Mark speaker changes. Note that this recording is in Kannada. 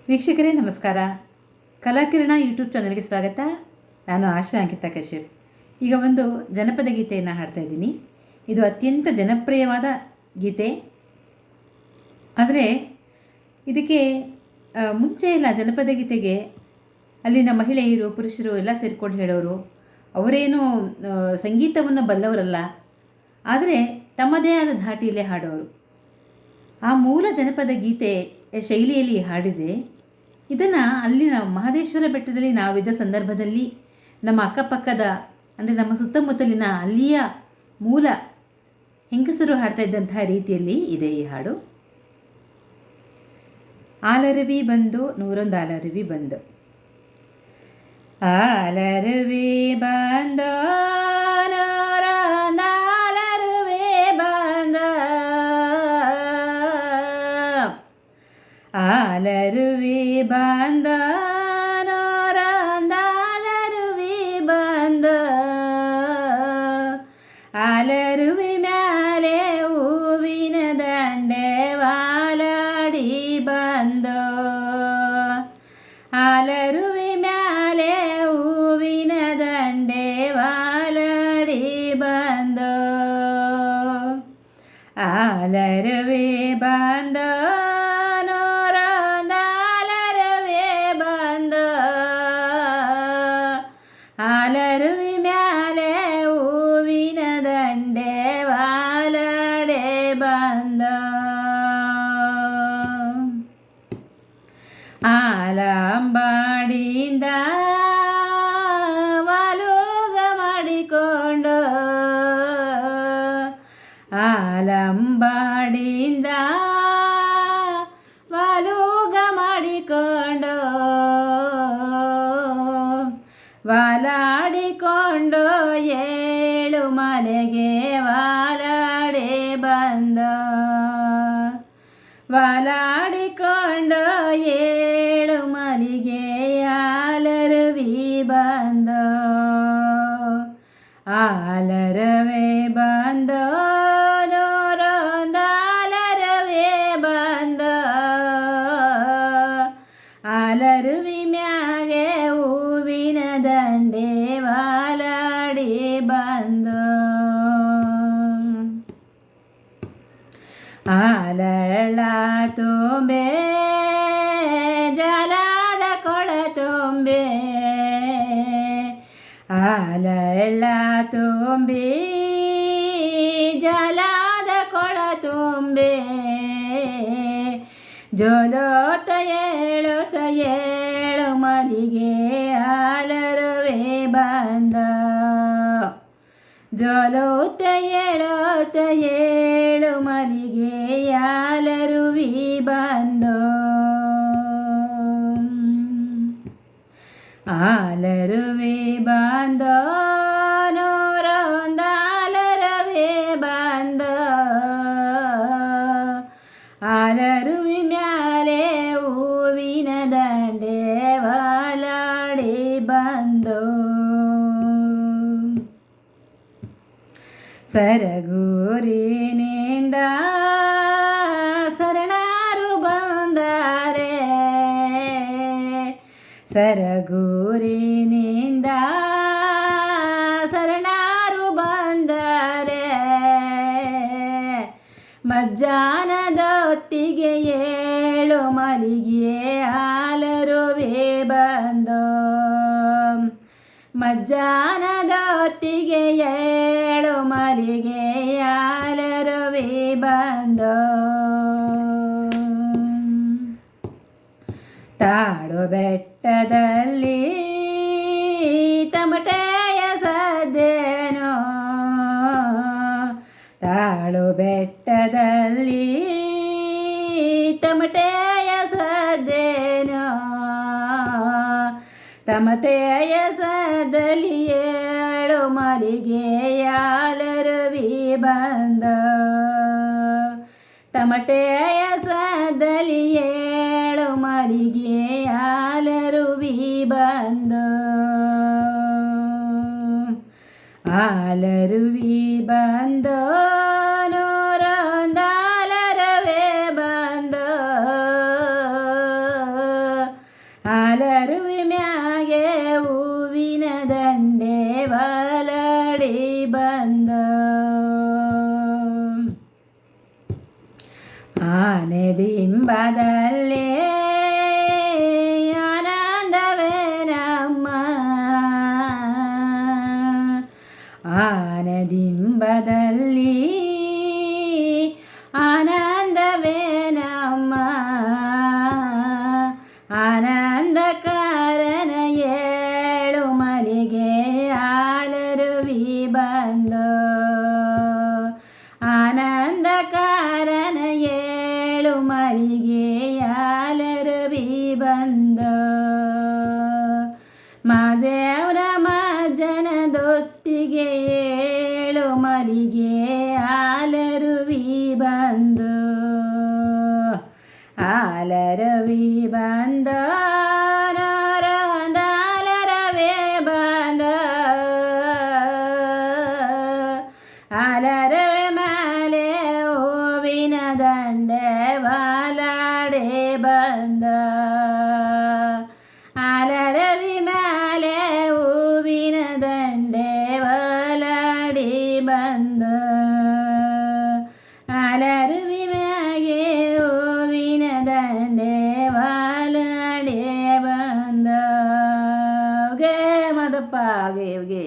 Speaker 1: ವೀಕ್ಷಕರೇ ನಮಸ್ಕಾರ. ಕಲಾಕಿರಣ ಯೂಟ್ಯೂಬ್ ಚಾನಲ್ಗೆ ಸ್ವಾಗತ. ನಾನು ಆಶಾ ಅಂಕಿತಾ ಕಶ್ಯಪ್. ಈಗ ಒಂದು ಜನಪದ ಗೀತೆಯನ್ನು ಹಾಡ್ತಾ ಇದ್ದೀನಿ. ಇದು ಅತ್ಯಂತ ಜನಪ್ರಿಯವಾದ ಗೀತೆ. ಆದರೆ ಇದಕ್ಕೆ ಮುಂಚೆ ಎಲ್ಲ ಜನಪದ ಗೀತೆಗೆ ಅಲ್ಲಿನ ಮಹಿಳೆಯರು ಪುರುಷರು ಎಲ್ಲ ಸೇರಿಕೊಂಡು ಹೇಳೋರು. ಅವರೇನು ಸಂಗೀತವನ್ನು ಬಲ್ಲವರಲ್ಲ, ಆದರೆ ತಮ್ಮದೇ ಆದ ಧಾಟಿಯಲ್ಲೇ ಹಾಡೋರು. ಆ ಮೂಲ ಜನಪದ ಗೀತೆ ಶೈಲಿಯಲ್ಲಿ ಹಾಡಿದೆ. ಇದನ್ನು ಅಲ್ಲಿನ ಮಹದೇಶ್ವರ ಬೆಟ್ಟದಲ್ಲಿ ನಾವಿದ್ದ ಸಂದರ್ಭದಲ್ಲಿ ನಮ್ಮ ಅಕ್ಕಪಕ್ಕದ ಅಂದರೆ ನಮ್ಮ ಸುತ್ತಮುತ್ತಲಿನ ಅಲ್ಲಿಯ ಮೂಲ ಹೆಂಗಸರು ಹಾಡ್ತಾ ಇದ್ದಂತಹ ರೀತಿಯಲ್ಲಿ ಇದೆ ಈ ಹಾಡು. ಆಲರವಿ ಬಂದು ನೂರೊಂದು ಆಲರವಿ ಬಂದು, ಆಲರವಿ ಬಂದು ನೂರೊಂದು ಆಲರವಿ ಬಂದು, ಆಲರವಿ ಬಂದ ನೂರೊಂದು ಆಲರವಿ ಬಂದ, ಆಲರವಿ ಮ್ಯಾಲೆ ಹೂವಿನ ದಂಡೆ ವಾಲಾಡಿ ಬಂದು, ಆಲರವಿ ಮ್ಯಾಲೆ ಹೂವಿನ ದಂಡೆ ವಾಲಾಡಿ ಬಂದು, ಆಲರವಿ ಬಂದ ಆಲರವಿ ಮ್ಯಾಲೆ ಹೂವಿನ ದಂಡೆ ವಾಲಾಡೆ ಬಂದ, ಆಲಂಬಾಡಿಯಿಂದ ವಾಲೋಗ ಮಾಡಿಕೊಂಡು, ಆಲಂಬಾಡಿಯಿಂದ ವಾಲೋಗ ಮಾಡಿಕೊಂಡು, ವಾಲಾಡಿಕೊಂಡು ಏಳು ಮಲೆಗೆ ವಾಲಾಡೆ ಬಂದ, ವಾಲಾಡಿಕೊಂಡು ಏಳು ಮಲಿಗೆ ಆಲರವಿ ಬಂದ, ಆಲರವೇ ಬಂದ ನೂರೊಂದು ಆಲರವೇ ಬಂದ, ಆಲರವಿ ಮ್ಯಾಗೆ ಹೂವಿನ ದಂಡೆ ವಾಲಾಡಿ ಬಂದ, ಆಲಳ ತುಂಬೆ ಜಲದ ಕೊಳ ತುಂಬೆ, ಆಲಳ ತುಂಬಿ ಜಲದ ಕೊಳ ತುಂಬೆ, ಜೋಲೋತ ಏಳುತ್ತ ಏಳು ಮಲಿಗೆ ಆಲರವೇ ಬಂದ, ಜೋಲೋತ ಏಳುತ್ತ ಏಳು ಮಲಿಗೆ ಆಲರವಿ ಬಂದ, ಆಲರವಿ ಬಂದ ನೂರೊಂದು ಆಲರವೇ ಬಂದ, ಆಲರವಿ ಮ್ಯಾಲೆ ಹೂವಿನ ದಂಡೆ ವಾಲಾಡಿ ಬಂದು, ಸರಗೂರಿನಿಂದ ಶರಣರು ಬಂದರೆ, ಸರಗೂರಿನಿಂದ ಶರಣರು ಬಂದರೆ, ಮಧ್ಯಾಹ್ನದ ಹೊತ್ತಿಗೆ ಏಳು ಮಲಿಗೆ ಆಲರವಿ ಬಂದು, ಮಧ್ಯಾಹ್ನದ ಹೊತ್ತಿಗೆ ಏಳು ಮಲಿಗೆ ಆಲರವಿ ಬಂದು, ತಾಳು ಬೆಟ್ಟದಲ್ಲಿ ತಮಟೆಯ ಸದ್ದೇನೋ, ತಾಳು ಬೆಟ್ಟದಲ್ಲಿ ತಮಟೆಯ ಸದ್ದೇನೋ, ತಮಟೆಯ ಸದಲ್ಲಿ ಏಳು ಮಲಿಗೆ ಆಲರವಿ ಬಂದ, ತಮಟೆಯ ಸದಲ್ಲಿ ಏಳು ಮಲಿಗೆ ಆಲರವಿ ಬಂದ, ಆಲರವಿ ಬಂದ ನೂರೊಂದು ಆಲರವೇ ಬಂದ, ಪಾಲಿಗೆ ಹಾಲರುವಿ ಬಂದು ಹಾಲರುವಿ ಬಂದ ಹಾಲರವೇ ಬಂದ ಹಾಲರವೆ ಮೇಲೆ ಹೂವಿನ ದಂಡೆ ವಾಲಾಡೆ ಬಂದ ಹಾಲರವಿ ಮೇಲೆ ಹೂವಿನ ದಂಡೆ ವಾಲಾಡಿ ಬಂದ ಹಾಲರವಿ ಮ್ಯಾಗೆ ಹೂವಿನ ದಂಡೆ ವಾಲಾಡಿ ಬಂದ ಗೆ ಮದಪ್ಪ ಗೆ